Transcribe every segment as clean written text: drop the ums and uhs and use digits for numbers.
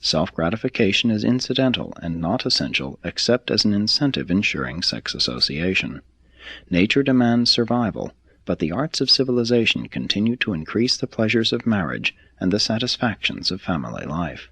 self-gratification is incidental and not essential except as an incentive ensuring sex association. Nature demands survival, but the arts of civilization continue to increase the pleasures of marriage and the satisfactions of family life.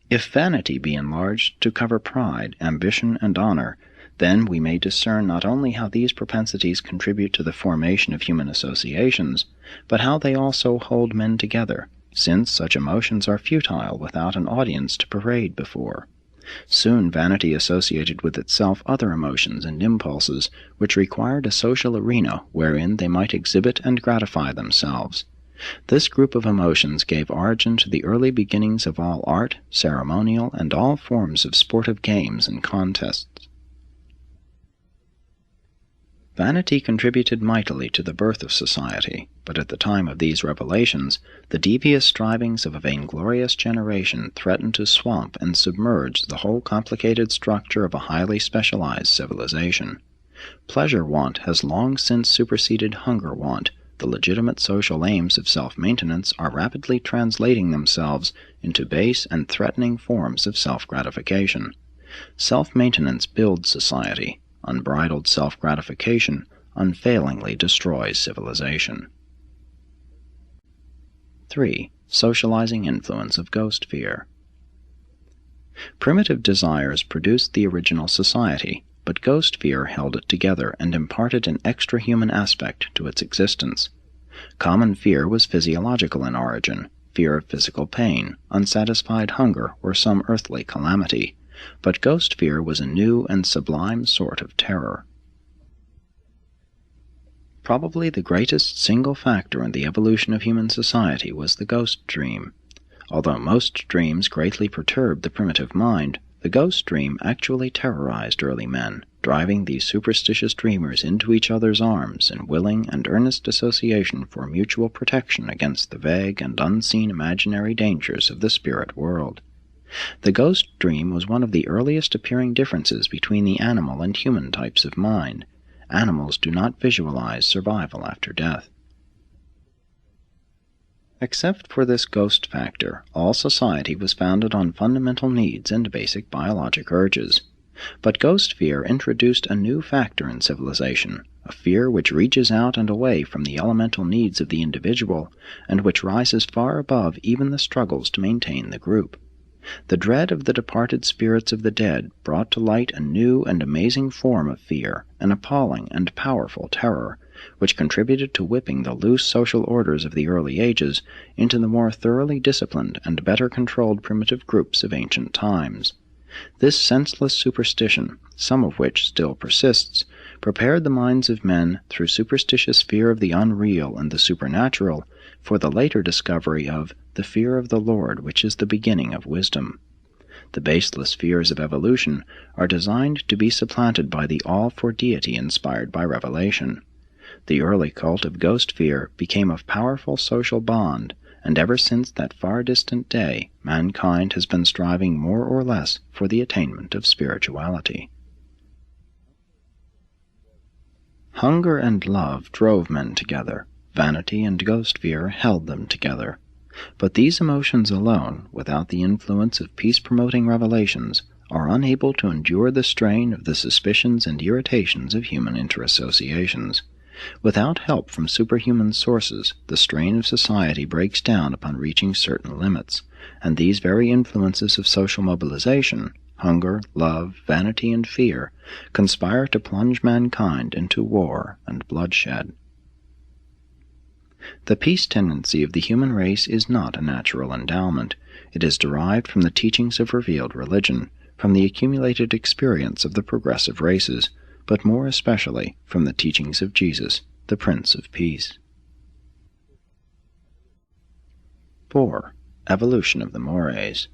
If vanity be enlarged to cover pride, ambition, and honor, then we may discern not only how these propensities contribute to the formation of human associations, but how they also hold men together, since such emotions are futile without an audience to parade before. Soon vanity associated with itself other emotions and impulses which required a social arena wherein they might exhibit and gratify themselves. This group of emotions gave origin to the early beginnings of all art, ceremonial, and all forms of sportive games and contests. Vanity contributed mightily to the birth of society, but at the time of these revelations, the devious strivings of a vainglorious generation threatened to swamp and submerge the whole complicated structure of a highly specialized civilization. Pleasure-want has long since superseded hunger-want. The legitimate social aims of self-maintenance are rapidly translating themselves into base and threatening forms of self-gratification. Self-maintenance builds society. Unbridled self-gratification unfailingly destroys civilization. 3. Socializing influence of ghost fear. Primitive desires produced the original society, but ghost fear held it together and imparted an extra-human aspect to its existence. Common fear was physiological in origin, fear of physical pain, unsatisfied hunger, or some earthly calamity, but ghost fear was a new and sublime sort of terror. Probably the greatest single factor in the evolution of human society was the ghost dream. Although most dreams greatly perturbed the primitive mind, the ghost dream actually terrorized early men, driving these superstitious dreamers into each other's arms in willing and earnest association for mutual protection against the vague and unseen imaginary dangers of the spirit world. The ghost dream was one of the earliest appearing differences between the animal and human types of mind. Animals do not visualize survival after death. Except for this ghost factor, all society was founded on fundamental needs and basic biologic urges. But ghost fear introduced a new factor in civilization, a fear which reaches out and away from the elemental needs of the individual, and which rises far above even the struggles to maintain the group. The dread of the departed spirits of the dead brought to light a new and amazing form of fear, an appalling and powerful terror, which contributed to whipping the loose social orders of the early ages into the more thoroughly disciplined and better controlled primitive groups of ancient times. This senseless superstition, some of which still persists, prepared the minds of men through superstitious fear of the unreal and the supernatural for the later discovery of the fear of the Lord, which is the beginning of wisdom. The baseless fears of evolution are designed to be supplanted by the awe for deity inspired by revelation. The early cult of ghost fear became a powerful social bond, and ever since that far-distant day, mankind has been striving more or less for the attainment of spirituality. Hunger and love drove men together. Vanity and ghost fear held them together. But these emotions alone, without the influence of peace-promoting revelations, are unable to endure the strain of the suspicions and irritations of human interassociations. Without help from superhuman sources, the strain of society breaks down upon reaching certain limits, and these very influences of social mobilization, hunger, love, vanity, and fear, conspire to plunge mankind into war and bloodshed. The peace tendency of the human race is not a natural endowment. It is derived from the teachings of revealed religion, from the accumulated experience of the progressive races, but more especially from the teachings of Jesus, the Prince of Peace. 4. Evolution of the mores.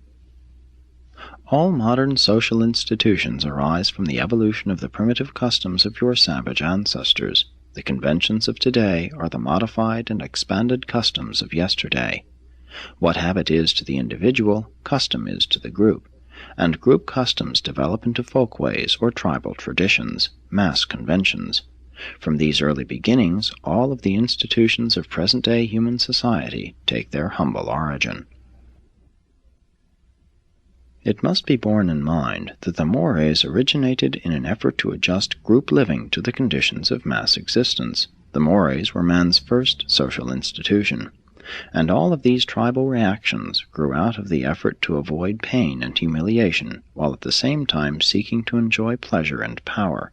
All modern social institutions arise from the evolution of the primitive customs of your savage ancestors. The conventions of today are the modified and expanded customs of yesterday. What habit is to the individual, custom is to the group, and group customs develop into folkways or tribal traditions, mass conventions. From these early beginnings, all of the institutions of present-day human society take their humble origin. It must be borne in mind that the mores originated in an effort to adjust group living to the conditions of mass existence. The mores were man's first social institution, and all of these tribal reactions grew out of the effort to avoid pain and humiliation, while at the same time seeking to enjoy pleasure and power.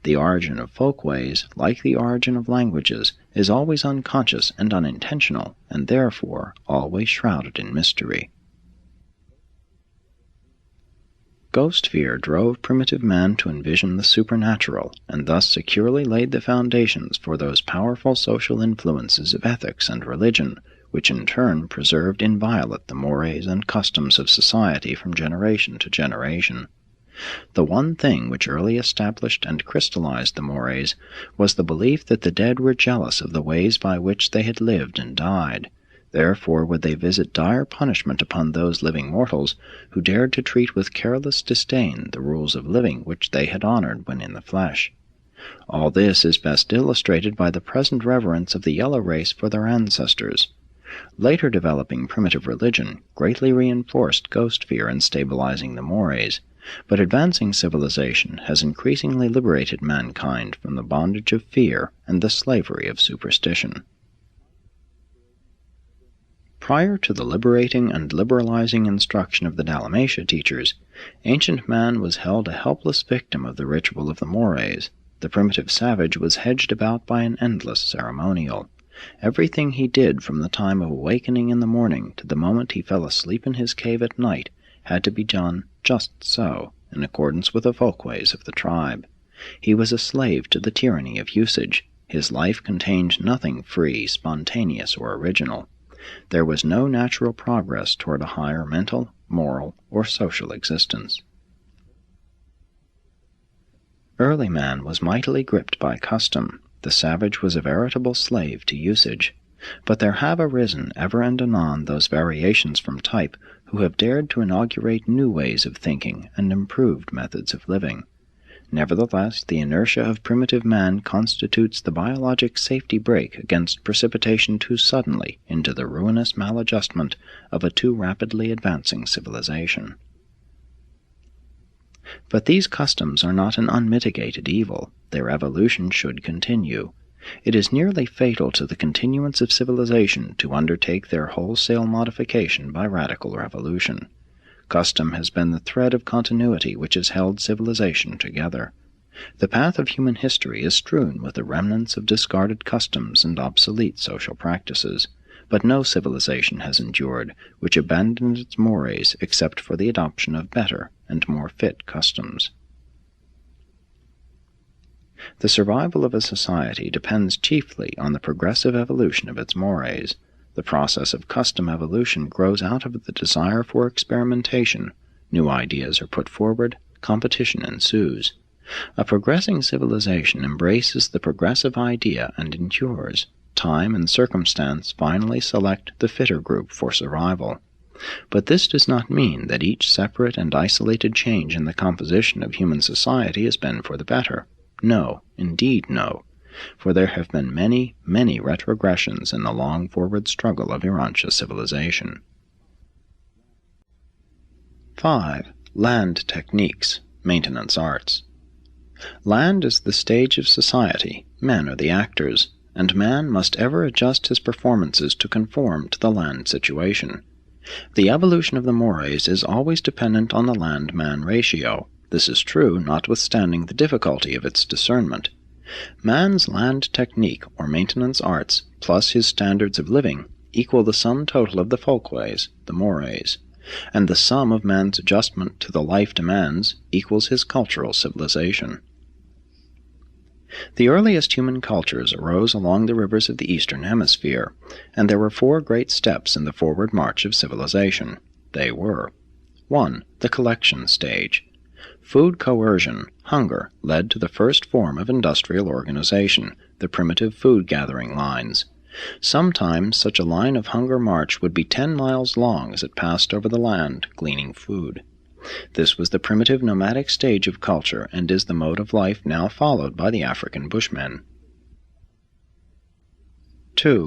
The origin of folkways, like the origin of languages, is always unconscious and unintentional, and therefore always shrouded in mystery. Ghost fear drove primitive man to envision the supernatural, and thus securely laid the foundations for those powerful social influences of ethics and religion, which in turn preserved inviolate the mores and customs of society from generation to generation. The one thing which early established and crystallized the mores was the belief that the dead were jealous of the ways by which they had lived and died. Therefore would they visit dire punishment upon those living mortals who dared to treat with careless disdain the rules of living which they had honored when in the flesh. All this is best illustrated by the present reverence of the yellow race for their ancestors. Later developing primitive religion greatly reinforced ghost fear in stabilizing the mores, but advancing civilization has increasingly liberated mankind from the bondage of fear and the slavery of superstition. Prior to the liberating and liberalizing instruction of the Dalmatia teachers, ancient man was held a helpless victim of the ritual of the mores. The primitive savage was hedged about by an endless ceremonial. Everything he did from the time of awakening in the morning to the moment he fell asleep in his cave at night had to be done just so, in accordance with the folkways of the tribe. He was a slave to the tyranny of usage. His life contained nothing free, spontaneous, or original. There was no natural progress toward a higher mental, moral, or social existence. Early man was mightily gripped by custom. The savage was a veritable slave to usage. But there have arisen ever and anon those variations from type who have dared to inaugurate new ways of thinking and improved methods of living. Nevertheless, the inertia of primitive man constitutes the biologic safety brake against precipitation too suddenly into the ruinous maladjustment of a too rapidly advancing civilization. But these customs are not an unmitigated evil. Their evolution should continue. It is nearly fatal to the continuance of civilization to undertake their wholesale modification by radical revolution. Custom has been the thread of continuity which has held civilization together. The path of human history is strewn with the remnants of discarded customs and obsolete social practices, but no civilization has endured which abandoned its mores except for the adoption of better and more fit customs. The survival of a society depends chiefly on the progressive evolution of its mores. The process of custom evolution grows out of the desire for experimentation. New ideas are put forward, competition ensues. A progressing civilization embraces the progressive idea and endures. Time and circumstance finally select the fitter group for survival. But this does not mean that each separate and isolated change in the composition of human society has been for the better. No, indeed no, for there have been many, many retrogressions in the long forward struggle of Urantia civilization. 5. Land techniques, maintenance arts. Land is the stage of society, men are the actors, and man must ever adjust his performances to conform to the land situation. The evolution of the mores is always dependent on the land-man ratio. This is true notwithstanding the difficulty of its discernment. Man's land technique or maintenance arts plus his standards of living equal the sum total of the folkways, the mores, and the sum of man's adjustment to the life demands equals his cultural civilization. The earliest human cultures arose along the rivers of the Eastern Hemisphere, and there were 4 great steps in the forward march of civilization. They were: 1. The collection stage. Food coercion, hunger, led to the first form of industrial organization, the primitive food-gathering lines. Sometimes such a line of hunger march would be 10 miles long as it passed over the land, gleaning food. This was the primitive nomadic stage of culture and is the mode of life now followed by the African Bushmen. 2.